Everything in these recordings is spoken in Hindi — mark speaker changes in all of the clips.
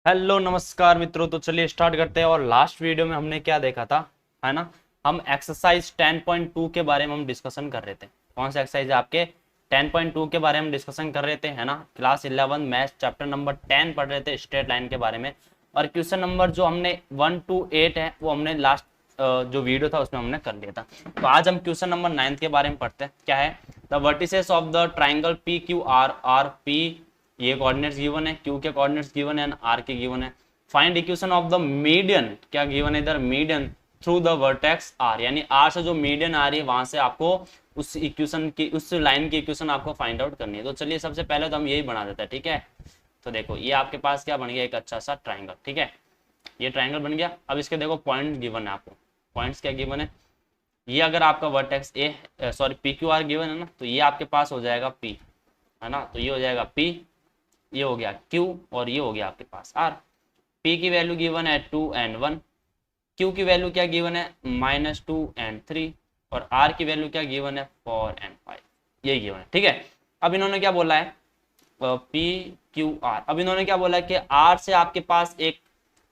Speaker 1: हेलो नमस्कार मित्रों। तो चलिए स्टार्ट करते हैं। और लास्ट वीडियो में हमने क्या देखा था, है ना। हम एक्सरसाइज 10.2 के बारे में हम डिस्कशन कर रहे थे। कौन सा एक्सरसाइज है आपके 10.2 के बारे में डिस्कसन कर रहे थे, है ना। क्लास 11 मैथ्स चैप्टर नंबर 10 पढ़ रहे थे, स्ट्रेट लाइन के बारे में। और क्वेश्चन नंबर जो हमने 1 to 8 है वो हमने लास्ट जो वीडियो था उसमें हमने कर लिया था। तो आज हम क्वेश्चन नंबर 9 के बारे में पढ़ते हैं। क्या है, the vertices of the triangle P Q R R P, ये कोऑर्डिनेट्स गिवन है, क्यू के कोऑर्डिनेट्स गिवन है, आर के गिवन है। Find equation of the median, क्या गिवन है इधर, median through the vertex R, यानी आर से जो मीडियन आ रही है वहां से आपको उस इक्वेशन की, उस लाइन की इक्वेशन आपको फाइंड आउट करनी है। तो चलिए सबसे पहले तो हम यही बना देते हैं, ठीक है। तो देखो ये आपके पास क्या बन गया, एक अच्छा सा ट्राइंगल, ठीक है। ये ट्राइंगल बन गया। अब इसके देखो पॉइंट गिवन है आपको, पॉइंट्स क्या गिवन है। ये अगर आपका vertex A sorry P Q are given है ना, तो ये आपके पास हो जाएगा पी, है ना। तो ये हो जाएगा पी, ये हो गया Q और ये हो गया आपके पास R। P की वैल्यू गिवन है 2 and 1, Q की वैल्यू क्या गिवन है -2 and 3, और R की वैल्यू क्या गिवन है 4 and 5, ये गिवन है, ठीक है। अब इन्होंने क्या बोला है P Q R, अब इन्होंने क्या बोला है कि R से आपके पास एक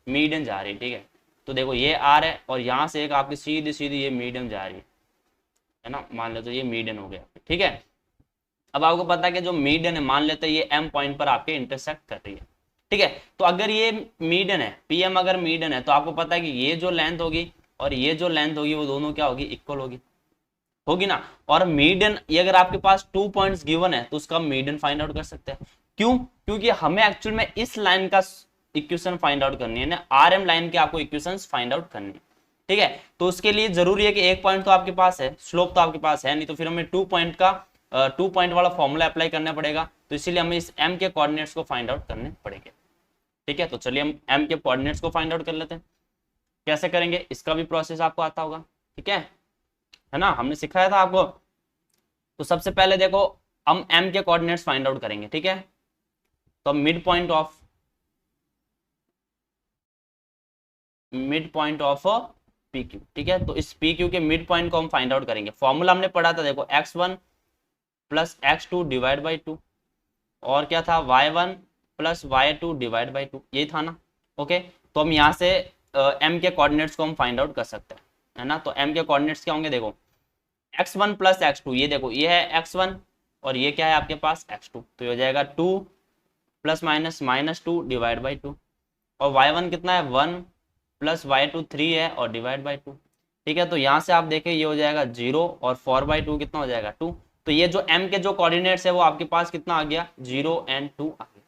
Speaker 1: मीडियन जा रही है, ठीक है। तो देखो ये R है और यहाँ से एक आपकी सीधी सीधी ये मीडियम जा रही है ना। मान लो तो ये मीडियन हो गया, ठीक है। अब आपको पता है कि जो मीडियन है, मान लेते हैं ये एम पॉइंट पर आपके इंटरसेक्ट कर रही है, ठीक है। तो अगर ये मीडियन है, पीएम अगर मीडियन है, तो आपको पता है कि ये जो लेंथ होगी और ये जो लेंथ होगी वो दोनों क्या होगी, इक्वल होगी, होगी ना। और मीडियन, ये अगर आपके पास 2 पॉइंट्स गिवन है तो उसका मीडियन फाइंड आउट कर सकते हैं। क्यों, क्योंकि हमें एक्चुअल में इस लाइन का इक्वेशन फाइंड आउट करनी है ना, आरएम लाइन के आपको इक्वेशंस फाइंड आउट करनी है, ठीक है। तो उसके लिए जरूरी है कि एक पॉइंट तो आपके पास है, स्लोप तो आपके पास है नहीं, तो फिर हमें 2 पॉइंट का 2 पॉइंट वाला फॉर्मूला अप्लाई करना पड़ेगा। तो इसीलिए हमें इस एम के कोऑर्डिनेट्स को फाइंड आउट करने पड़ेंगे, ठीक है। तो चलिए हम एम के कोऑर्डिनेट्स को फाइंड आउट कर लेते हैं। कैसे करेंगे इसका भी प्रोसेस आपको आता होगा, ठीक है ना, हमने सिखाया था आपको। तो सबसे पहले देखो हम एम के कोऑर्डिनेट्स फाइंड आउट करेंगे, ठीक है। तो mid point of P Q, ठीक है। तो इस पी क्यू के मिड पॉइंट को हम फाइंड आउट करेंगे। फॉर्मूला हमने पढ़ा था, देखो x1 plus x2 divide by 2, और क्या था y1 plus y2 divide by 2, यही था ना। ओके, तो हम यहाँ से m के कोऑर्डिनेट्स को हम फाइंड आउट कर सकते हैं, है ना। तो m के कोऑर्डिनेट्स क्या होंगे, देखो x1 प्लस x2, ये देखो ये है x1 और ये क्या है आपके पास x2, तो ये हो जाएगा 2 प्लस माइनस -2 डिवाइड बाई 2, और y1 कितना है 1 प्लस y2 3 है और डिवाइड बाई 2, ठीक है। तो यहाँ से आप देखें ये हो जाएगा 0 और 4/2 कितना हो जाएगा 2। तो ये जो m के जो कोऑर्डिनेट्स है वो आपके पास कितना आ गया, 0 and 2 आ गया,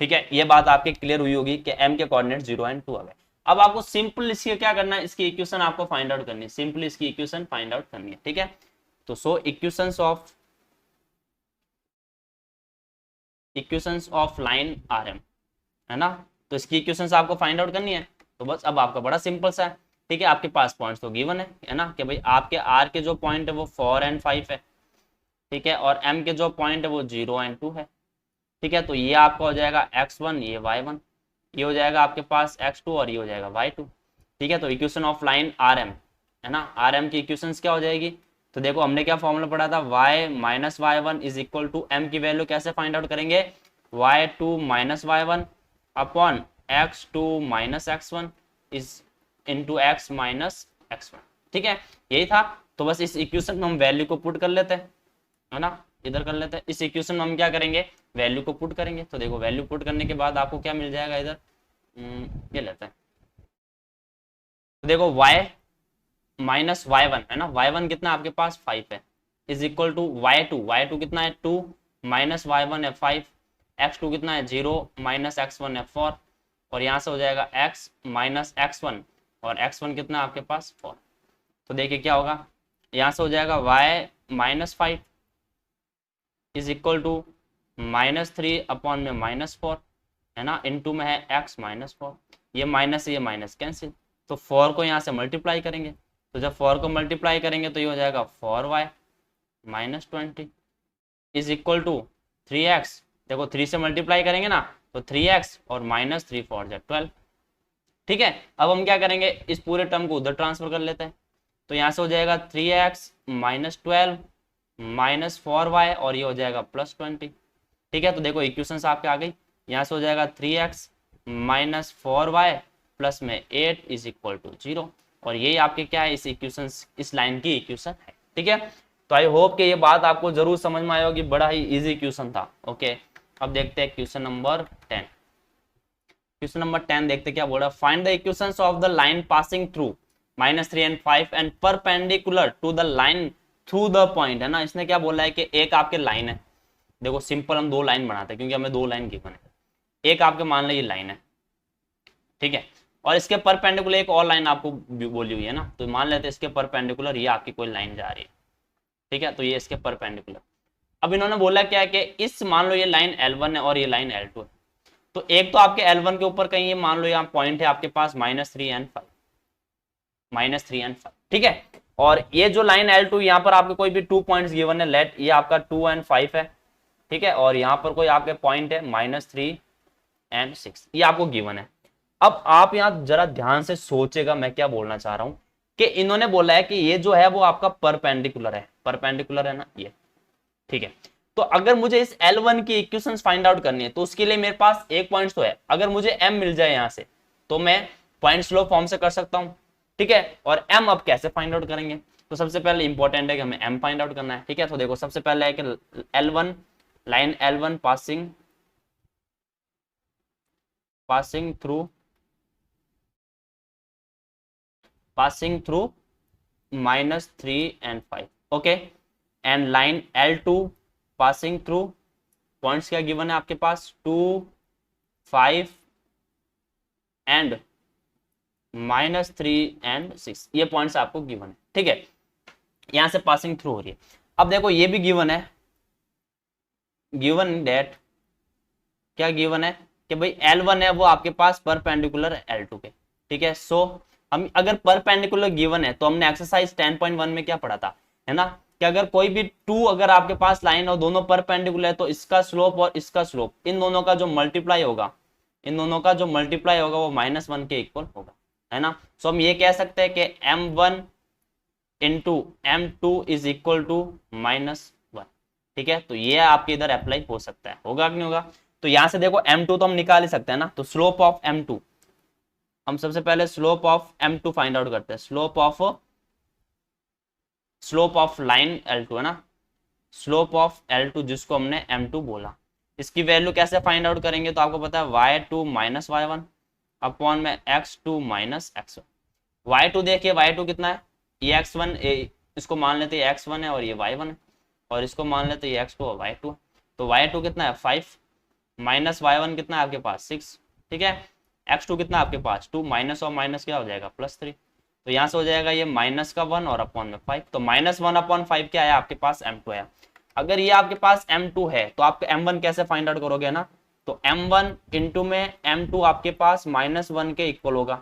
Speaker 1: ठीक है। ये बात आपके क्लियर हुई होगी कि m के कोऑर्डिनेट्स 0 and 2 आ गए। अब आपको सिंपल इसकी क्या करना है, इसकी इक्वेशन आपको फाइंड आउट करनी है, सिंपल इसकी इक्वेशन फाइंड आउट करनी है, ठीक है। तो सो इक्वेशंस ऑफ लाइन आरएम, है ना। तो इसकी इक्वेशंस आपको फाइंड आउट करनी है। तो बस अब आपका बड़ा सिंपल सा है, ठीक है। आपके पास पॉइंट्स तो गिवन है ना, कि भाई आपके आर के जो पॉइंट है वो 4 and 5 है, ठीक है। और एम के जो पॉइंट है वो 0 and 2 है, ठीक है। तो ये आपका हो जाएगा x1, ये y1, ये हो जाएगा आपके पास x2 और ये हो जाएगा y2, ठीक है। तो इक्वेशन ऑफ लाइन आरएम, है ना, आरएम की इक्वेशंस क्या हो जाएगी। तो देखो हमने क्या फॉर्मूला पढ़ा था, y minus y1 is equal to M की वैल्यू कैसे फाइंड आउट करेंगे, y2 minus y1 upon x2 minus x1 is into x minus x1, ठीक है। यही था। तो बस इस इक्वेशन में हम वैल्यू को पुट कर लेते हैं, है ना, इधर कर लेते हैं। इस इक्वेशन में हम क्या करेंगे, वैल्यू को पुट करेंगे। तो देखो वैल्यू पुट करने के बाद आपको क्या मिल जाएगा इधर, ये लेते हैं। तो देखो y माइनस y1, है ना, y1 कितना आपके पास 5 है, इज इक्वल टू y2 कितना है 2 माइनस y1 है 5, x2 कितना है 0 माइनस x1 है 4, और यहाँ से हो जाएगा x माइनस x1, और x1 कितना आपके पास 4। तो देखिए क्या होगा, यहाँ से हो जाएगा y minus 5 is equal to -3 upon में -4, है ना, इनटू में है x माइनस 4, ये माइनस ये माइनस कैंसिल, तो 4 को यहाँ से मल्टीप्लाई करेंगे। तो जब 4 को मल्टीप्लाई करेंगे तो ये हो जाएगा 4y minus 20 is equal to 3x, देखो 3 से मल्टीप्लाई करेंगे ना तो 3x और -3 4 12, ठीक है। अब हम क्या करेंगे, इस पूरे टर्म को उधर ट्रांसफर कर लेते हैं। तो यहाँ से हो जाएगा 3x माइनस 12 माइनस 4y और ये हो जाएगा +20, ठीक है। तो देखो इक्वेशंस आपके आ गई, यहाँ से हो जाएगा 3x माइनस 4y प्लस में 8 इज इक्वल टू 0। और यही आपके क्या है, इस इक्वेशन, इस लाइन की इक्वेशन है। ठीक है, तो आई होप कि ये बात आपको जरूर समझ में आया होगी, बड़ा ही इजी क्वेश्चन था। ओके, अब देखते हैं क्वेश्चन नंबर 10। क्वेश्चन नंबर 10 देखते क्या बोल रहा है, find the equations of the line passing through -3 and 5 and perpendicular to the line through the point, है ना। इसने क्या बोला है कि एक आपके लाइन है, देखो सिंपल हम दो लाइन बनाते हैं क्योंकि हमें दो लाइन गिवन है। एक आपके मान लो ये लाइन है, ठीक है, और इसके परपेंडिकुलर एक और लाइन आपको बोली हुई है ना, तो मान लेते हैं इसके परपेंडिकुलर ये आपकी कोई लाइन जा रही है, ठीक है, तो ये इसके परपेंडिकुलर। अब इन्होंने बोला क्या है कि इस, मान लो ये लाइन L1 है और ये लाइन L2 है, तो एक तो आपके L1 के ऊपर कहीं ये मान लो यहाँ पॉइंट है आपके पास -3 and 5, -3 and 5, ठीक है, और ये जो लाइन L2 यहाँ पर आपके कोई भी 2 पॉइंट्स गिवन है, लेट ये आपका 2 and 5 है, ठीक है, और यहाँ पर कोई आपके पॉइंट है -3 and 6, ये आपको गिवन है। अब आप यहाँ जरा ध्यान से सोचेगा मैं क्या बोलना चाह रहा हूं कि इन्होंने बोला है कि ये जो है वो आपका परपेंडिकुलर है, परपेंडिकुलर है ना ये, ठीक है। तो अगर मुझे इस L1 की इक्वेशंस फाइंड आउट करनी है तो उसके लिए मेरे पास एक पॉइंट तो है, अगर मुझे M मिल जाए यहाँ से तो मैं पॉइंट स्लो फॉर्म से कर सकता हूँ, ठीक है। और M अब कैसे फाइंड आउट करेंगे, तो सबसे पहले इंपॉर्टेंट है कि हमें M फाइंड आउट करना है, ठीक है। तो देखो सबसे पहले है कि L1, line L1 passing through -3 and 5, okay, and line L2 passing through, points क्या गिवन है आपके पास 2, 5 एंड -3 and 6, ये पॉइंट्स आपको गिवन है, ठीक है, यहां से पासिंग थ्रू हो रही है। अब देखो ये भी गिवन है, गिवन डेट क्या गिवन है कि भाई L1 है वो आपके पास परपेंडिकुलर है L2 के, ठीक है। सो हम अगर परपेंडिकुलर गिवन है तो हमने एक्सरसाइज 10.1 में क्या पढ़ा था, है ना, कि अगर कोई भी 2 अगर आपके पास लाइन और दोनों परपेंडिकुलर है तो इसका स्लोप और इसका स्लोप, इन दोनों का जो मल्टीप्लाई होगा, इन दोनों का जो मल्टीप्लाई होगा वो -1 के इक्वल होगा, है ना। सो हम ये कह सकते हैं कि M1 into M2 is equal to -1, ठीक है। तो ये आपके इधर अप्लाई हो सकता है, होगा कि नहीं होगा। तो यहां से देखो M2 तो हम निकाल ही सकते हैं ना, तो स्लोप ऑफ M2, हम सबसे पहले slope of M2 find out करते हैं, स्लोप ऑफ लाइन L2 है ना, स्लोप ऑफ L2 जिसको हमने M2 बोला, इसकी वैल्यू कैसे फाइंड आउट करेंगे, तो आपको पता है y2 - y1 अपॉन में x2 - x1। y2 देखिए, y2 कितना है, ये x1, इसको मान लेते हैं x1 है और ये y1 है, और इसको मान लेते हैं x2 और y2, तो y2 कितना है 5 माइनस y1 कितना है आपके पास 6, ठीक है, x2 कितना है आपके पास 2, माइनस और माइनस क्या हो जाएगा +3, तो यहाँ से हो जाएगा ये -1 और अपॉन में 5, तो -1/5 क्या है आपके पास M2 है। अगर ये आपके पास M2 है तो आप M1 कैसे फाइंड आउट करोगे ना, तो M1 इंटू में M2 आपके पास -1 के इक्वल होगा,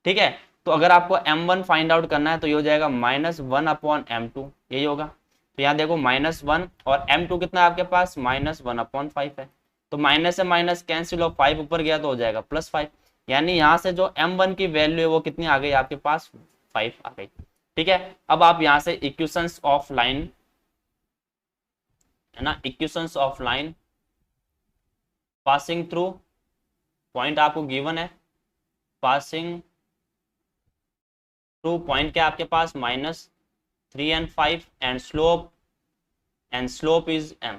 Speaker 1: ठीक है। तो अगर आपको M1 फाइंड आउट करना है तो ये हो जाएगा -1/M2, यही होगा। तो यहाँ देखो -1 और M2 कितना है आपके पास -1/5 है, तो माइनस से माइनस कैंसिल और 5 ऊपर गया तो हो जाएगा +5, यानी यहाँ से जो M1 की वैल्यू है वो कितनी आ गई आपके पास 5 आ गई, ठीक है। अब आप यहाँ से इक्वेशंस ऑफ लाइन, है ना, equations of line passing through, point आपको गिवन है, पासिंग थ्रू पॉइंट क्या आपके पास -3 and 5 and slope is M,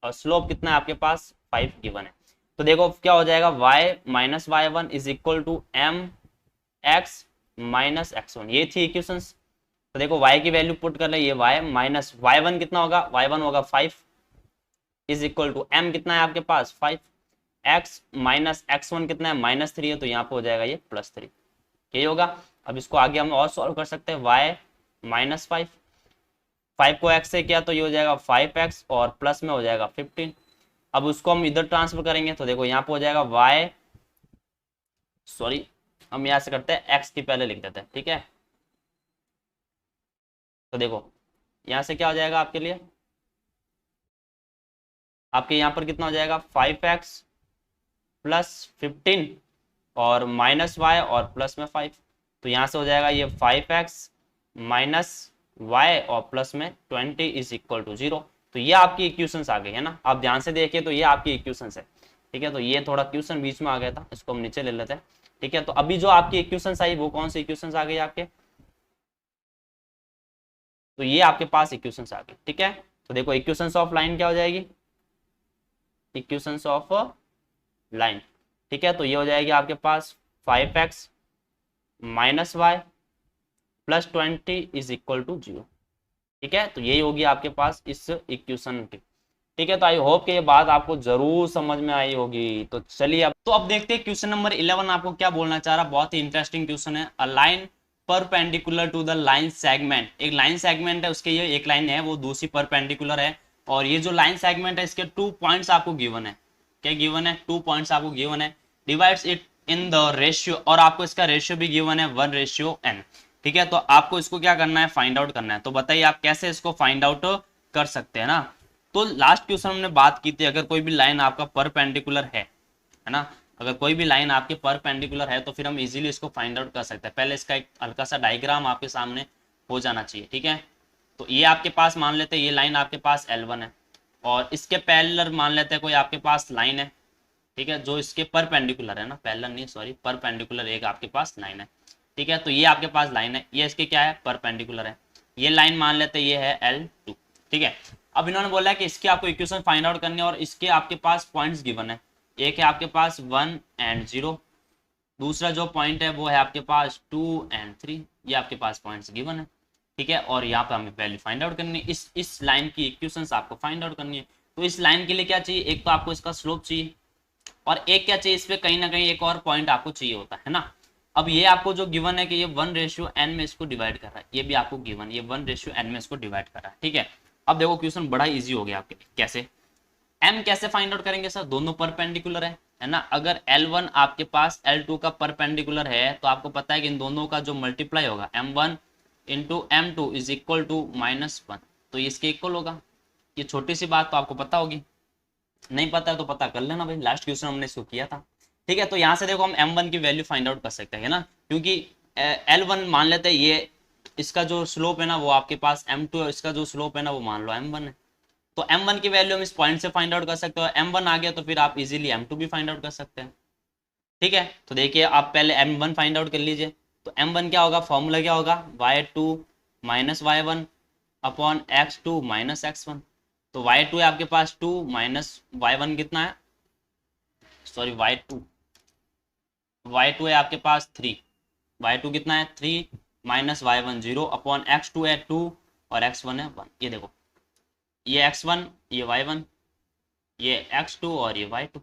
Speaker 1: और स्लोप कितना है आपके पास 5 गिवन है। तो देखो क्या हो जाएगा y - y1 is equal to mx - x1, ये थी इक्वेशंस। तो देखो y की वैल्यू पुट कर ले, ये y माइनस y1 कितना होगा, y1 होगा 5 इज इक्वल टू m कितना है आपके पास 5, x माइनस x1 कितना है -3 है, तो यहाँ पे हो जाएगा ये +3, यही होगा। अब इसको आगे हम और सॉल्व कर सकते हैं, y -5 को x से किया तो ये हो जाएगा 5x और प्लस में हो जाएगा 15। अब उसको हम इधर ट्रांसफर करेंगे तो देखो यहाँ पे हो जाएगा हम यहाँ से करते हैं x की पहले लिख देते हैं, ठीक है। तो देखो यहाँ से क्या हो जाएगा आपके लिए, आपके यहाँ पर कितना हो जाएगा 5x + 15 और -y और प्लस में 5, तो यहाँ से हो जाएगा ये 5x - y और प्लस में 20 इज इक्वल टू 0। तो ये आपकी इक्वेशंस आ गई है ना, आप ध्यान से देखिए तो ये आपकी इक्वेशंस है। ठीक है, तो ये थोड़ा क्वेश्चन बीच में आ गया था, इसको हम नीचे ले लेते हैं। ठीक है, तो अभी जो आपकी इक्वेशंस आई वो कौन सी इक्वेशंस आ गई आपके, तो ये आपके पास इक्वेशंस आ गई। ठीक है, तो देखो इक्वेशंस ऑफ लाइन क्या हो जाएगी, इक्वेशंस ऑफ लाइन। ठीक है, तो ये हो जाएगी आपके पास 5x minus Y plus 20 is equal to 0। ठीक है, तो यही होगी आपके पास इस इक्वेशन की। ठीक है, तो आई होप कि ये बात आपको जरूर समझ में आई होगी। तो चलिए अब देखते हैं क्वेश्चन नंबर 11 आपको क्या बोलना चाह रहा है। बहुत ही इंटरेस्टिंग क्वेश्चन है। A line perpendicular to the line segment, एक लाइन सेगमेंट है, उसके ये एक लाइन है वो दूसरी परपेंडिकुलर है, और ये जो लाइन सेगमेंट है इसके 2 पॉइंट्स आपको गिवन है। क्या गिवन है, 2 पॉइंट्स आपको गिवन है। Divides it in the ratio, और आपको इसका रेशियो भी गिवन है 1:n। ठीक है, तो आपको इसको क्या करना है, फाइंड आउट करना है। तो बताइए आप कैसे इसको फाइंड आउट कर सकते हैं ना। तो लास्ट क्वेश्चन हमने बात की थी, अगर कोई भी लाइन आपका परपेंडिकुलर है ना, अगर कोई भी लाइन आपके परपेंडिकुलर है तो फिर हम इजीली इसको फाइंड आउट कर सकते हैं। पहले इसका एक हल्का सा डायग्राम आपके सामने हो जाना चाहिए। ठीक है, तो ये आपके पास मान लेते हैं, ये लाइन आपके पास L1 है, और इसके पैरेलल मान लेते हैं कोई आपके पास लाइन है। ठीक है, जो इसके परपेंडिकुलर है ना, पैरेलल नहीं सॉरी, परपेंडिकुलर एक आपके पास लाइन है। ठीक है, तो ये आपके पास लाइन है, ये इसके क्या है, परपेंडिकुलर है। ये लाइन मान लेते हैं ये है L2। ठीक है, अब इन्होंने बोला है कि इसकी आपको इक्वेशन फाइंड आउट करनी है, और इसके आपके पास पॉइंट्स गिवन है। एक है आपके पास 1 और 0, दूसरा जो पॉइंट है वो है आपके पास 2 और 3, ये आपके पास पॉइंट्स गिवन है। ठीक है, और यहाँ पे हमें वैल्यू फाइंड आउट करनी है, इस लाइन की इक्वेशंस आपको फाइंड आउट करनी है। तो इस लाइन के लिए क्या चाहिए, एक तो आपको इसका स्लोप चाहिए, और एक क्या चाहिए, इस पे कहीं ना कहीं एक और पॉइंट आपको चाहिए होता है ना। अब ये आपको जो गिवन है कि ये 1:n में इसको डिवाइड कर रहा है, ये भी आपको गिवन, ये 1:n में इसको डिवाइड कर रहा है। ठीक है, अब देखो क्वेश्चन बड़ा इजी हो गया आपके लिए। कैसे, m कैसे फाइंड आउट करेंगे सर, दोनों परपेंडिकुलर है ना। अगर L1 आपके पास L2 का परपेंडिकुलर है तो आपको पता है कि इन दोनों का जो मल्टीप्लाई होगा m1 into m2 is equal to -1, तो इसके इक्वल होगा। ये छोटी सी बात तो आपको पता होगी, नहीं पता है तो पता कर लेना भाई, लास्ट क्वेश्चन हमने इसको किया था। ठीक है, तो यहाँ से देखो हम m1 की वैल्यू फाइंड आउट कर सकते हैं ना, क्योंकि L1 मान लेते हैं ये, इसका जो स्लोप है ना वो आपके पास m2 है, इसका जो स्लोप है ना वो मान लो m1 है। तो m1 की वैल्यू हम इस पॉइंट से फाइंड आउट कर सकते हो, m1 आ गया तो फिर आप इजीली m2 भी फाइंड आउट कर सकते हैं। ठीक है, तो देखिए आप पहले m1 फाइंड आउट कर लीजिए। तो m1 क्या होगा, फॉर्मूला क्या होगा, y2 minus y1 upon x2 minus x1। तो y2 है आपके पास 2 माइनस y1 कितना है, सॉरी y2 है आपके पास 3, y2 कितना है 3 माइनस y1 0 अपॉन x2 है 2 और x1 है 1। ये देखो ये x1 ये y1 ये x2 और ये y2।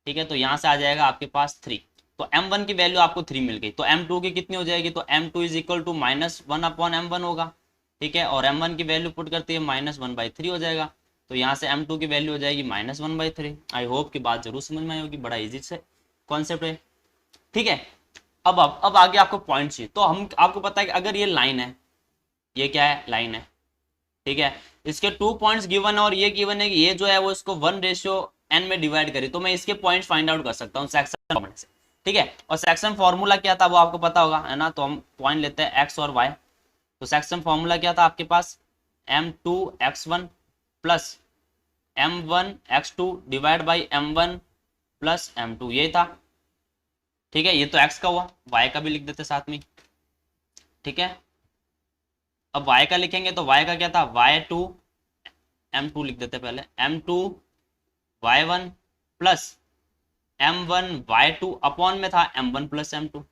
Speaker 1: ठीक है, तो यहाँ से आ जाएगा आपके पास 3। तो m1 की वैल्यू आपको 3 मिल गई, तो m2 की कितनी हो जाएगी, तो m2 is equal to -1 upon m1 होगा। ठीक है, और m1 की वैल्यू पुट करते हैं -1/3 हो जाएगा, तो यहाँ से m2 की वैल्यू हो जाएगी -1/3। आई होप की बात जरूर समझ में आई होगी, बड़ा इजी से कॉन्सेप्ट है। ठीक है, अब आगे आपको पॉइंट चाहिए, तो हम आपको पता है कि अगर ये लाइन है, ये क्या है, लाइन है। ठीक है, इसके 2 पॉइंट्स गिवन है, और ये गिवन है कि ये जो है वो इसको 1:n में डिवाइड करे, तो मैं इसके पॉइंट्स फाइंड आउट कर सकता हूँ सेक्शन फॉर्मूला से। ठीक है, और सेक्शन फॉर्मूला क्या था वो आपको पता होगा है ना, तो हम पॉइंट लेते हैं x और y। तो सेक्शन फॉर्मूला क्या था आपके पास, m2x1 plus m1x2 divide by m1 plus m2, यही था। ठीक है, ये तो x का हुआ, y का भी लिख देते साथ में। ठीक है, अब y का लिखेंगे तो y का क्या था, y2 m2 लिख देते पहले, m2 y1 plus m1 y2 upon में था m1 प्लस m2,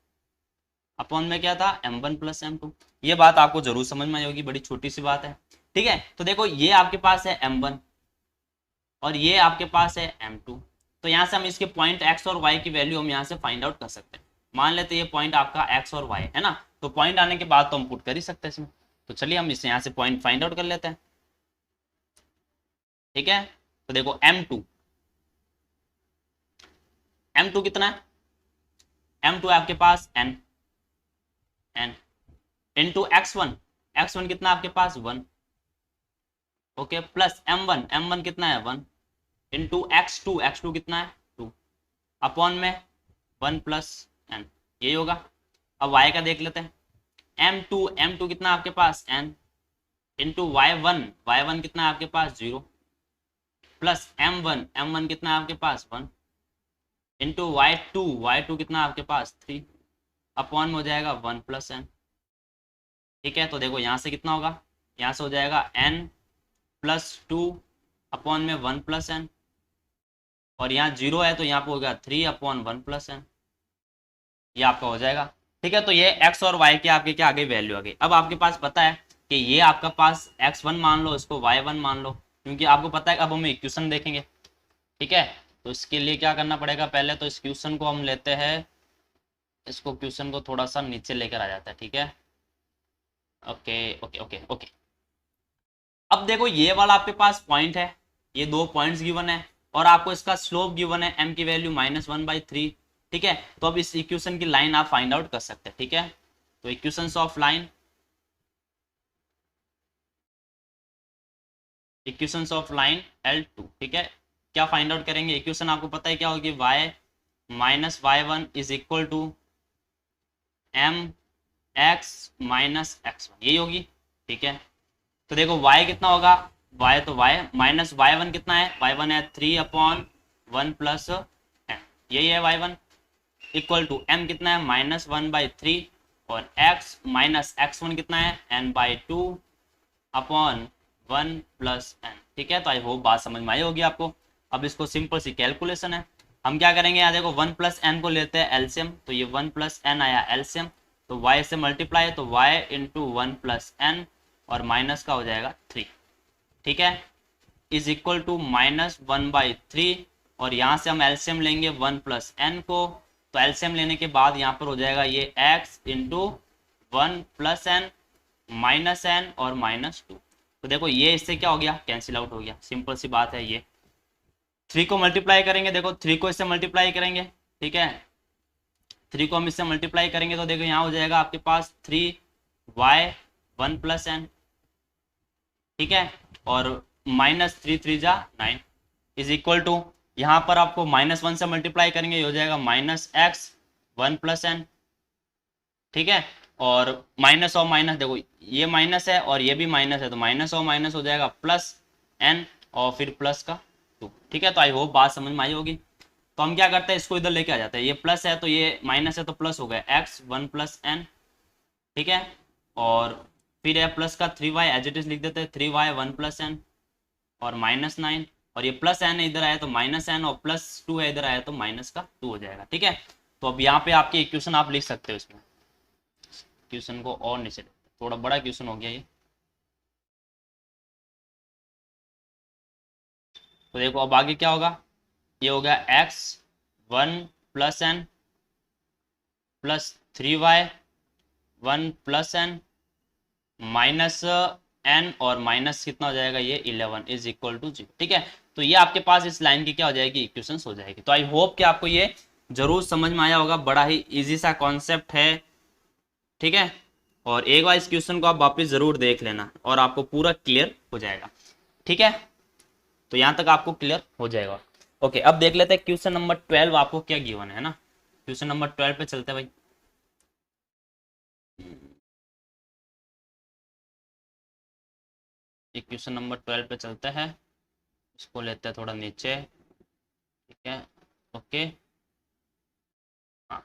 Speaker 1: अपॉन में क्या था m1 प्लस m2। ये बात आपको जरूर समझ में आई होगी, बड़ी छोटी सी बात है। ठीक है, तो देखो ये आपके पास है m1 और ये आपके पास है m2, तो यहाँ से हम इसके पॉइंट x और y की वैल्यू हम यहाँ से फाइंड आउट कर सकते हैं। मान लेते हैं ये पॉइंट आपका x और y है ना, तो पॉइंट आने के बाद तो हम पुट कर ही सकते हैं इसमें। तो चलिए हम इसे यहाँ से पॉइंट फाइंड आउट कर लेते हैं। ठीक है, तो देखो m2 कितना है, m2 है आपके पास n इंटू x1 कितना है आपके पास 1, ओके, प्लस m1 कितना है 1 इंटू x2 कितना है 2 अपॉन में 1 प्लस n, यही होगा। अब y का देख लेते हैं, m2 कितना आपके पास n इंटू y1 कितना है आपके पास 0 प्लस m1 कितना है आपके पास 1 इंटू वाई टू कितना आपके पास 3 अपॉन में हो जाएगा 1 प्लस एन। ठीक है, तो देखो यहाँ से कितना होगा, यहाँ से हो जाएगा n प्लस 2 अपॉन में 1 प्लस एन, और यहाँ 0 है तो यहाँ पे होगा 3 अपॉन 1 प्लस एन, ये आपका हो जाएगा। ठीक है, तो ये x और y के आपके क्या आ गई, वैल्यू आ गई। अब आपके पास पता है कि ये आपका पास x1 मान लो, इसको y1 मान लो, क्योंकि आपको पता है अब हम इक्वेशन देखेंगे। ठीक है, तो इसके लिए क्या करना पड़ेगा, पहले तो इस क्वेश्चन को हम लेते हैं, इसको क्वेश्चन को थोड़ा सा नीचे लेकर आ जाता है। ठीक है, ओके ओके ओके ओके। अब देखो ये वाला आपके पास पॉइंट है, ये दो पॉइंट्स गिवन है, और आपको इसका स्लोप गिवन है m की वैल्यू -1/3। ठीक है, तो अब इस इक्वेशन की लाइन आप फाइंड आउट कर सकते हैं। ठीक है, तो equations of line, equations of line L2। ठीक है, क्या फाइंड आउट करेंगे, इक्वेशन आपको पता है क्या होगी, y minus y1 is equal to m x minus x1, यही होगी। ठीक है, तो देखो y कितना होगा, y तो y माइनस y1 कितना है, y1 है 3 अपॉन 1 प्लस m, यही है y1, इक्वल टू m कितना है -1/3, और x माइनस x1 कितना है n/2 अपॉन 1 प्लस n। ठीक है, तो आई होप बात समझ में आई होगी आपको। अब इसको सिंपल सी कैलकुलेशन है, हम क्या करेंगे, यहाँ देखो 1 प्लस n को लेते हैं एलसीएम, तो ये 1 प्लस n आया एलसीएम, तो y से मल्टीप्लाई, तो y इंटू 1 प्लस n, और माइनस का हो जाएगा 3। ठीक है, इज इक्वल टू -1/3, और यहाँ से हम एलसीएम लेंगे 1 प्लस n को, तो एलसीएम लेने के बाद यहाँ पर हो जाएगा ये x into 1 plus n minus n और -2। तो देखो ये इससे क्या हो गया, कैंसिल आउट हो गया, सिंपल सी बात है। ये 3 को मल्टीप्लाई करेंगे, देखो 3 को इससे मल्टीप्लाई करेंगे। ठीक है, 3 को हम इससे मल्टीप्लाई करेंगे, तो देखो यहाँ हो जाएगा आपके पास 3y 1 प्लस n। ठीक है, और -3 जा 9 इज इक्वल टू, यहाँ पर आपको -1 से मल्टीप्लाई करेंगे, ये हो जाएगा -x 1 प्लस n। ठीक है, और माइनस और माइनस, देखो ये माइनस है और ये भी माइनस है, तो माइनस और माइनस हो जाएगा प्लस n, और फिर प्लस का 2। ठीक है, तो आई होप बात समझ में आई होगी। तो हम क्या करते हैं, इसको इधर लेके आ जाते हैं, ये प्लस है तो ये माइनस है, तो प्लस हो गया x 1 प्लस n। ठीक है, और फिर है प्लस का 3y एज इट इज लिख देते हैं, 3y 1 प्लस n, और -9, और ये प्लस n इधर आया तो -n, और +2 है इधर आया तो माइनस का 2 हो जाएगा। ठीक है, तो अब यहाँ पे आपकी इक्वेशन आप लिख सकते हो, इसमें क्वेश्चन को और नीचे, थोड़ा बड़ा क्वेश्चन हो गया ये। तो देखो अब आगे क्या होगा, ये हो गया x 1 plus n plus 3y 1 plus n minus n, और माइनस कितना हो जाएगा, ये 11 इज इक्वल टू 0। ठीक है, तो ये आपके पास इस लाइन की क्या हो जाएगी, इक्वेशंस हो जाएगी। तो आई होप कि आपको ये जरूर समझ में आया होगा, बड़ा ही इजी सा कॉन्सेप्ट है। ठीक है, और एक बार इस क्वेश्चन को आप वापस जरूर देख लेना, और आपको पूरा क्लियर हो जाएगा। ठीक है, तो यहाँ तक आपको क्लियर हो जाएगा। ओके, अब देख लेते हैं क्वेश्चन नंबर 12 आपको क्या गिवन है ना। क्वेश्चन नंबर 12 पे चलते हैं भाई। एक क्वेश्चन नंबर 12 पे चलते हैं, इसको लेते हैं थोड़ा नीचे। ठीक है, ओके, हाँ,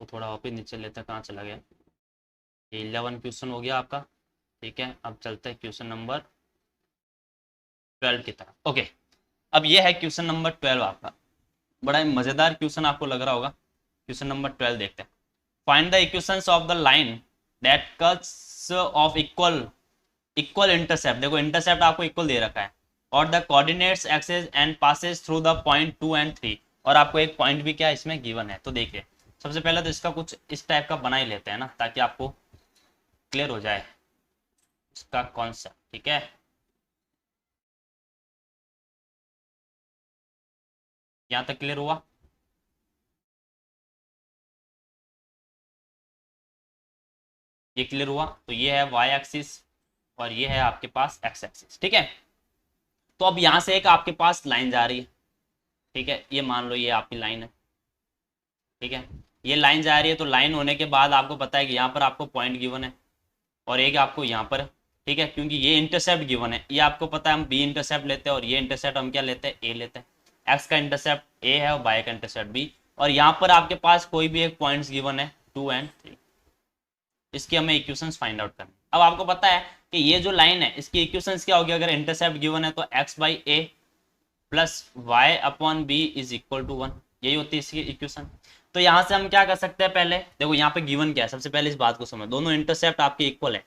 Speaker 1: तो थोड़ा वापस नीचे लेते हैं, कहाँ चला गया, ये 11 क्वेश्चन हो गया आपका। ठीक है, अब चलते हैं क्वेश्चन नंबर 12 की तरफ। ओके, अब ये है क्वेश्चन नंबर 12 आपका, बड़ा ही मजेदार क्वेश्चन आपको लग रहा होगा। क्वेश्चन नंबर 12 देखते हैं। Find the equations of the line that cuts off equal equal intercept, देखो इंटरसेप्ट आपको इक्वल दे रखा है, और the coordinates axes and passes through the point 2 and 3, और आपको एक पॉइंट भी क्या इसमें गिवन है। तो देखिए सबसे पहले तो इसका कुछ इस टाइप का बना ही लेते हैं ना, ताकि आपको क्लियर हो जाए इसका कॉन्सेप्ट। ठीक है, यहाँ तक क्लियर हुआ। ये क्लियर हुआ, तो ये है y एक्सिस और ये है आपके पास x एक्सिस। ठीक है, तो अब यहाँ से एक आपके पास लाइन जा रही है। ठीक है, ये मान लो ये आपकी लाइन है। ठीक है, ये लाइन जा रही है, तो लाइन होने के बाद आपको पता है कि यहाँ पर आपको पॉइंट गिवन है, और एक आपको यहाँ पर ठीक है, क्योंकि ये इंटरसेप्ट गिवन है, ये आपको पता है हम बी इंटरसेप्ट लेते हैं और ये इंटरसेप्ट हम क्या लेते हैं, ए लेते हैं। एक्स का इंटरसेप्ट ए है और वाई का इंटरसेप्ट बी, और यहाँ पर आपके पास कोई भी एक पॉइंट्स गिवन है 2 एंड 3, इसकी हमें इक्वेशंस फाइंड आउट करनी। अब आपको पता है कि ये जो लाइन है इसकी इक्वेशंस क्या होगी, अगर इंटरसेप्ट गिवन है तो X by A plus Y upon B is equal to 1, यही होती है इसकी इक्वेशन। तो यहाँ से हम क्या कर सकते हैं, पहले देखो यहाँ पे गिवन क्या है, सबसे पहले इस बात को समझ, दोनों इंटरसेप्ट आपके इक्वल है,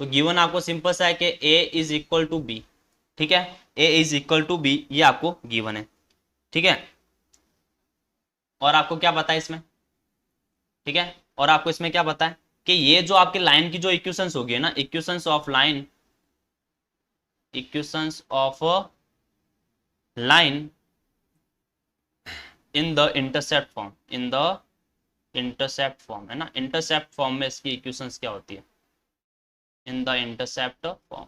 Speaker 1: तो गिवन आपको सिंपल सा है कि ए इज इक्वल टू बी, ठीक है, ए इज इक्वल टू बी, ये आपको गिवन है, ठीक है। और आपको क्या पता है इसमें, ठीक है, और आपको इसमें क्या पता है कि ये जो आपके लाइन की जो इक्वेशंस होगी ना, equations of line, equations of line in the intercept form, in the intercept form, है ना, इंटरसेप्ट फॉर्म में इसकी इक्वेशंस क्या होती है, इन द इंटरसेप्ट फॉर्म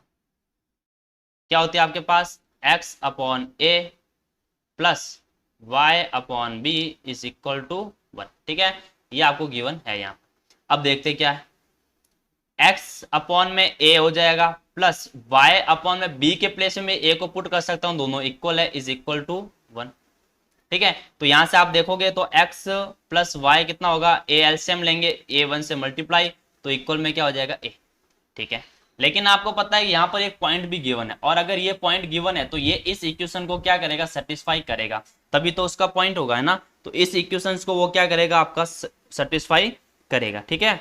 Speaker 1: क्या होती है आपके पास, x upon A plus y upon B is equal to 1, ठीक है, ये आपको गिवन है यहाँ। अब देखते क्या है, x अपॉन में a हो जाएगा प्लस y अपॉन में b के प्लेस में a को पुट कर सकता हूँ, दोनों इक्वल है, इज इक्वल टू 1, ठीक है। तो यहां से आप देखोगे तो x प्लस वाई कितना होगा, a एलसीएम लेंगे, a 1 से मल्टीप्लाई, तो इक्वल में क्या हो जाएगा a, ठीक है। लेकिन आपको पता है यहाँ पर एक पॉइंट भी गिवन है, और अगर ये पॉइंट गिवन है तो ये इस इक्वेशन को क्या करेगा, सेटिस्फाई करेगा, तभी तो उसका पॉइंट होगा, है ना। तो इस इक्वेशन को वो क्या करेगा, आपका सेटिस्फाई करेगा, ठीक है।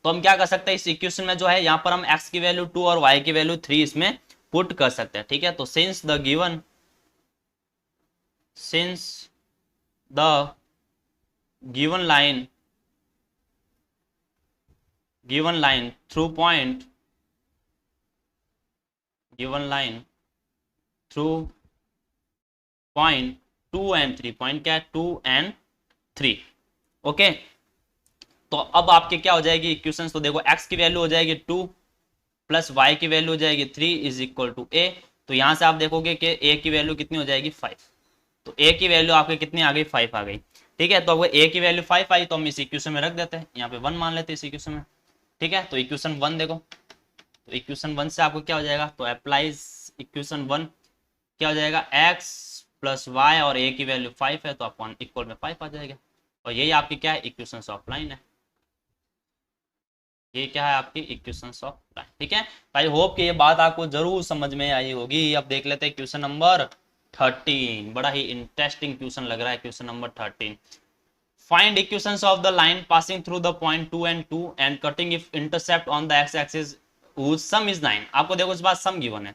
Speaker 1: तो हम क्या कर सकते हैं, इस इक्वेशन में जो है यहाँ पर हम x की वैल्यू 2 और y की वैल्यू 3 इसमें पुट कर सकते हैं, ठीक है। तो since the given line through point, given line through point 2 and 3, point क्या है 2 and 3, ओके। तो अब आपके क्या हो जाएगी इक्वेशंस, तो देखो x की वैल्यू हो जाएगी 2 प्लस y की वैल्यू हो जाएगी 3 इज इक्वल टू a, तो यहां से आप देखोगे कि a की वैल्यू कितनी हो जाएगी 5, तो a की वैल्यू आपके कितनी आ गई 5 आ गई, ठीक है। तो अगर a की वैल्यू 5 आई तो हम इस इक्वेशन में रख देते हैं, यहाँ पे 1 मान लेते हैं इस इक्वेशन में, ठीक है। तो इक्वेशन 1 देखो, तो इक्वेशन 1 से आपको क्या हो जाएगा, तो अप्लाइज इक्वेशन 1 क्या हो जाएगा, x प्लस वाई और a की वैल्यू 5 है तो अपॉन इक्वल में 5 आ जाएगा, और यही आपकी क्या है इक्वेशन ऑफ लाइन है, ये क्या है आपकी इक्वेशंस ऑफ लाइन, ठीक है। आई होप कि ये बात आपको जरूर समझ में आई होगी। अब देख लेते हैं क्वेश्चन नंबर 13, बड़ा ही इंटरेस्टिंग क्वेश्चन लग रहा है, question number 13। Find equations of the line passing through the point 2 and 2 and cutting if intercept on the x axis whose sum is 9। आपको देखो इस बार सम गिवन है,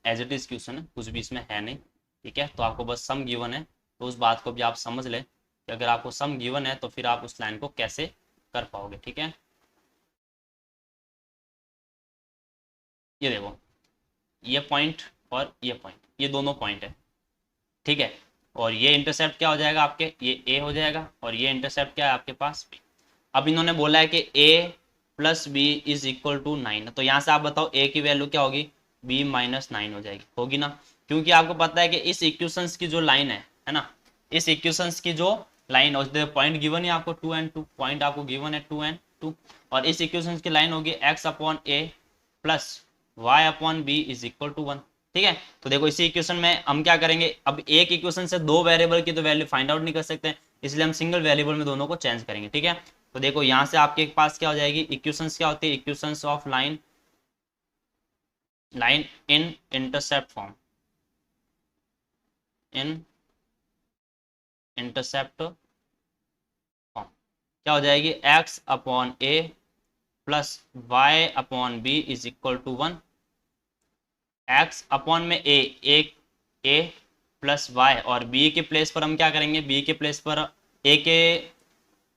Speaker 1: एज इट इज क्वेश्चन है, कुछ भी इसमें है नहीं, ठीक है। तो आपको बस सम गिवन है, तो उस बात को भी आप समझ ले कि अगर आपको सम गिवन है तो फिर आप उस लाइन को कैसे कर पाओगे, ठीक है। ये देखो, ये पॉइंट और ये पॉइंट, ये दोनों पॉइंट है, ठीक है। और ये इंटरसेप्ट क्या हो जाएगा आपके, ये a हो जाएगा, और ये इंटरसेप्ट क्या है आपके पास b। अब इन्होंने बोला है कि a plus B is equal to 9, तो यहाँ से आप बताओ a की वैल्यू क्या होगी, b माइनस 9 हो जाएगी, होगी ना, क्योंकि आपको पता है कि इस इक्वेशंस की जो लाइन है ना, इस इक्वेशंस की जो लाइन, और पॉइंट गिवन है आपको 2 and 2, पॉइंट आपको गिवन है 2 and 2, और इस इक्वेशंस की लाइन होगी x upon a plus y upon B is equal to 1, ठीक है। तो देखो इसी इक्वेशन में हम क्या करेंगे, अब एक इक्वेशन से दो वेरिएबल की तो वैल्यू फाइंड आउट नहीं कर सकते, इसलिए हम सिंगल वेरिएबल में दोनों को चेंज करेंगे, ठीक है। तो देखो यहाँ से आपके पास क्या हो जाएगी, इक्वेशंस क्या होती है, equations of line in intercept form, in intercept form क्या हो जाएगी, x upon a plus Y upon B is equal to 1, x upon में a प्लस वाई, और b के प्लेस पर हम क्या करेंगे, b के प्लेस पर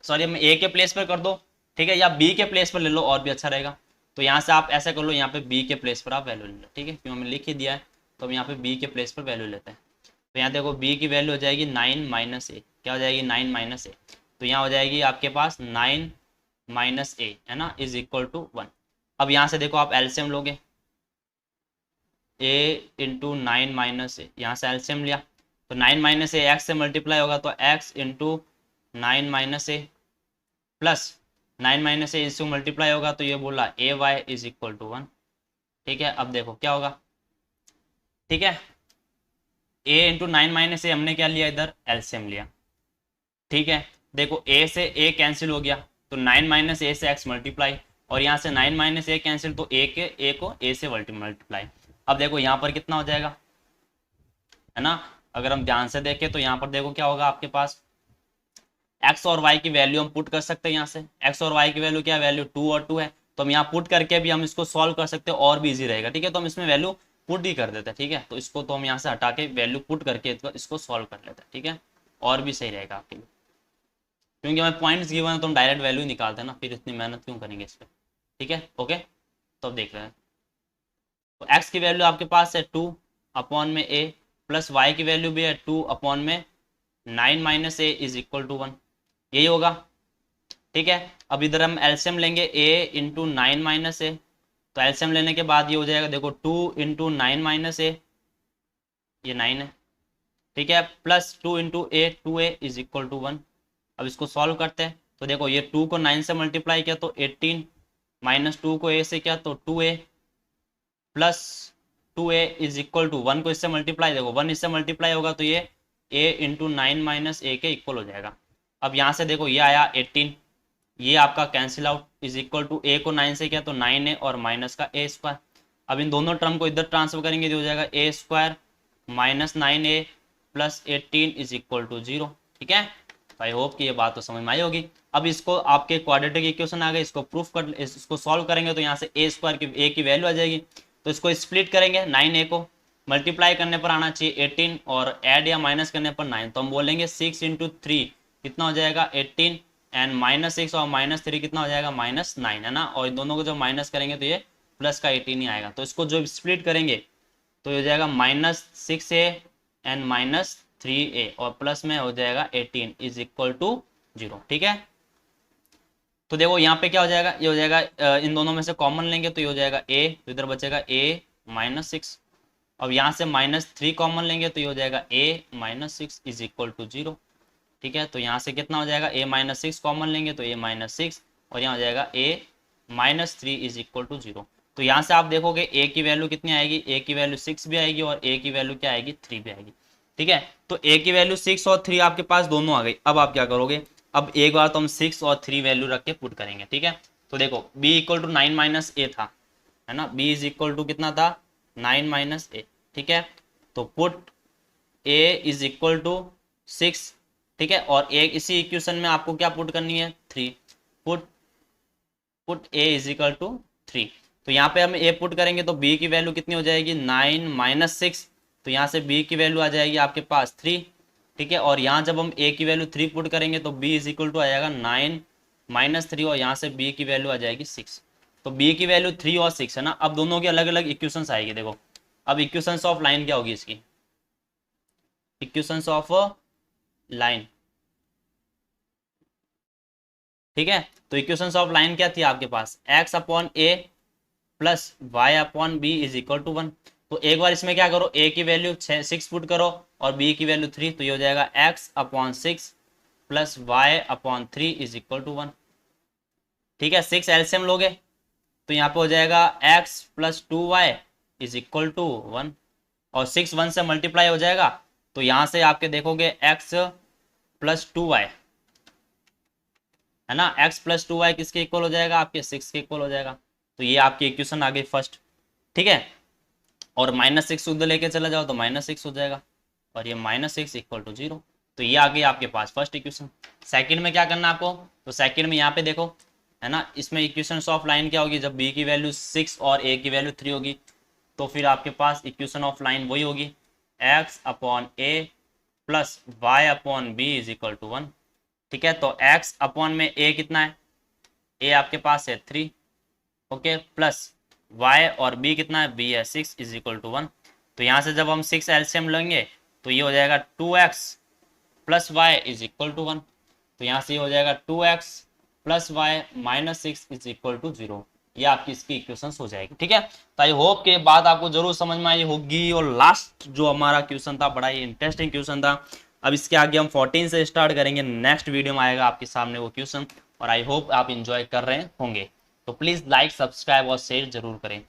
Speaker 1: हम a के प्लेस पर कर दो, ठीक है, या b के प्लेस पर ले लो और भी अच्छा रहेगा। तो यहाँ से आप ऐसा कर लो, यहाँ पे b के प्लेस पर आप वैल्यू ले लो, ठीक है, क्यों हमें लिख ही दिया है, तो हम यहाँ पे b के प्लेस पर वैल्यू लेते हैं। तो यहाँ देखो b की वैल्यू हो जाएगी 9 माइनस ए, क्या हो जाएगी 9 माइनस ए, तो यहाँ हो जाएगी आपके पास 9 माइनस ए, है ना, इज इक्वल टू 1। अब यहाँ से देखो आप एलसीएम लोगे, a इंटू 9 माइनस ए, यहाँ से एलसीएम लिया तो 9 माइनस ए एक्स से मल्टीप्लाई होगा, तो x इंटू 9 माइनस ए प्लस 9 माइनस ए इससे मल्टीप्लाई होगा तो ये बोला ए वाई इज इक्वल टू 1। ठीक है, अब देखो क्या होगा। ठीक है, ए इंटू 9 माइनस ए हमने क्या लिया, इधर एलसीएम लिया। ठीक है, देखो ए से ए कैंसिल हो गया तो 9 माइनस ए से एक्स मल्टीप्लाई, और यहाँ से 9 माइनस ए कैंसिल तो ए को ए से मल्टीप्लाई। अब देखो यहाँ पर कितना हो जाएगा, है ना। अगर हम ध्यान से देखें तो यहाँ पर देखो क्या होगा आपके पास, एक्स और वाई की वैल्यू हम पुट कर सकते हैं। यहाँ से एक्स और वाई की वैल्यू क्या है, वैल्यू 2 और 2 है, तो हम यहाँ पुट करके भी हम इसको सॉल्व कर सकते हैं और भी इजी रहेगा। ठीक है, तो हम इसमें वैल्यू पुट ही कर देते हैं। ठीक है, तो इसको तो हम यहाँ से हटा के वैल्यू पुट करके इसको सॉल्व कर लेते हैं। ठीक है, और भी सही रहेगा आपके लिए, क्योंकि हमें पॉइंट्स गिवन है तो हम डायरेक्ट वैल्यू निकालते हैं ना, फिर इतनी मेहनत क्यों करेंगे इस पर। ठीक है, ओके, तो अब देख रहे हैं। तो एक्स की वैल्यू आपके पास है 2 अपॉन में ए, प्लस वाई की वैल्यू भी है 2 अपॉन में 9 minus A is equal to 1, यही होगा। ठीक है, अब इधर हम एलसीएम लेंगे a इंटू 9 माइनस ए, तो एलसीएम लेने के बाद ये हो जाएगा, देखो 2 इंटू 9 माइनस ए, ये 9 है। ठीक है, plus 2 into A, 2a is equal to 1। अब इसको सॉल्व करते हैं तो देखो ये 2 को 9 से मल्टीप्लाई किया तो 18, माइनस 2 को a से किया तो 2a, plus 2a is equal to 1 को इससे मल्टीप्लाई, देखो 1 इससे मल्टीप्लाई होगा तो ये a इंटू 9 माइनस ए के इक्वल हो जाएगा। अब यहाँ से देखो ये आया 18, ये आपका cancel out, is equal to a को 9 से किया तो 9 है और माइनस का ए स्क्वायर। अब इन दोनों टर्म को इधर ट्रांसफर करेंगे तो हो जाएगा a square minus 9a plus 18 is equal to 0। ठीक है, तो आई होप कि ये बात तो समझ में आई होगी। अब इसको आपके क्वाड्रेटिक इक्वेशन आ गए, इसको प्रूफ कर, इसको सॉल्व करेंगे तो यहाँ से ए स्क्वायर की ए की वैल्यू आ जाएगी, तो इसको स्प्लिट करेंगे, 9a को मल्टीप्लाई करने पर आना चाहिए 18 और ऐड या माइनस करने पर 9, तो हम बोलेंगे 6 इंटू 3 कितना हो जाएगा 18, एंड माइनस 6 और माइनस 3 कितना हो जाएगा -9, है ना। और इन दोनों को जब माइनस करेंगे तो ये प्लस का 18 ही आएगा, तो इसको जो स्प्लिट करेंगे तो हो जाएगा -6a एंड -3a और प्लस में हो जाएगा 18 इज इक्वल टू 0। ठीक है, तो देखो यहाँ पे क्या हो जाएगा, ये हो जाएगा इन दोनों में से कॉमन लेंगे तो ये हो जाएगा a, तो इधर बचेगा a -6। अब यहाँ से -3 कॉमन लेंगे तो ये हो जाएगा a -6 इज इक्वल टू 0। ठीक है, तो यहाँ से कितना हो जाएगा, a -6 कॉमन लेंगे तो a -6 और यहाँ हो जाएगा a -3 इज इक्वल टू 0। तो यहाँ से आप देखोगे a की वैल्यू कितनी आएगी, a की वैल्यू 6 भी आएगी और a की वैल्यू क्या आएगी 3 भी आएगी। ठीक है, तो a की वैल्यू 6 और 3 आपके पास दोनों आ गई। अब आप क्या करोगे, अब एक बार तो हम 6 और 3 वैल्यू रख के पुट करेंगे। ठीक है, तो देखो b इक्वल टू 9 माइनस ए था, है ना, b इज इक्वल टू कितना था 9 माइनस ए। ठीक है, तो put a is equal to 6। ठीक है, और एक इसी इक्वेशन में आपको क्या पुट करनी है 3, put a is equal to 3। तो यहाँ पे हम a पुट करेंगे तो b की वैल्यू कितनी हो जाएगी 9 माइनस 6, तो यहाँ से b की वैल्यू आ जाएगी आपके पास 3। ठीक है, और यहाँ जब हम a की वैल्यू 3 पुट करेंगे तो b इज इक्वल टू आ जाएगा 9 माइनस 3 और यहाँ से b की वैल्यू आ जाएगी 6। तो b की वैल्यू 3 और 6 है ना। अब दोनों की अलग अलग इक्वेशंस आएगी। देखो अब इक्वेशंस ऑफ लाइन क्या होगी इसकी, इक्वेशंस ऑफ लाइन। ठीक है, तो इक्वेशंस ऑफ लाइन क्या थी आपके पास, x upon A plus Y upon B is equal to 1। तो एक बार इसमें क्या करो, a की वैल्यू 6 पुट करो और b की वैल्यू 3, तो ये हो जाएगा x upon 6 plus Y upon 3 is equal to 1। ठीक है, 6 एलसीएम लोगे तो यहाँ पे हो जाएगा x plus 2y is equal to 1 और 6 1 से मल्टीप्लाई हो जाएगा, तो यहाँ से आपके देखोगे x प्लस 2y, है ना, x प्लस 2y किसके इक्वल हो जाएगा, आपके 6 के इक्वल हो जाएगा। तो ये आपकी इक्वेशन आ गई फर्स्ट। ठीक है, और -6 उधर लेके चला जाओ तो -6 हो जाएगा और ये -6 इक्वल टू 0। तो ये आ गई आपके पास फर्स्ट इक्वेशन। सेकंड में क्या करना आपको, तो सेकंड में यहाँ पे देखो, है ना, इसमें इक्वेशन ऑफ लाइन क्या होगी, जब b की वैल्यू 6 और a की वैल्यू 3 होगी तो फिर आपके पास इक्वेशन ऑफ लाइन वही होगी, x upon a plus Y upon B is equal to 1। ठीक है, तो x अपॉन में a कितना है, a आपके पास है 3, ओके, प्लस y और b कितना है, b है 6 इज इक्वल टू 1। तो यहाँ से जब हम 6 एलसीएम लेंगे तो ये हो जाएगा 2x plus Y is equal to 1। तो यहाँ से ये हो जाएगा 2x plus Y minus 6 is equal to 0। ये आपकी इसकी इक्वेशंस हो जाएगी। ठीक है, तो आई होप के बात आपको जरूर समझ में आई होगी। और लास्ट जो हमारा क्वेश्चन था बड़ा ही इंटरेस्टिंग क्वेश्चन था। अब इसके आगे हम 14 से स्टार्ट करेंगे, नेक्स्ट वीडियो में आएगा आपके सामने वो क्वेश्चन। और आई होप आप इंजॉय कर रहे होंगे। तो प्लीज़ लाइक, सब्सक्राइब और शेयर जरूर करें।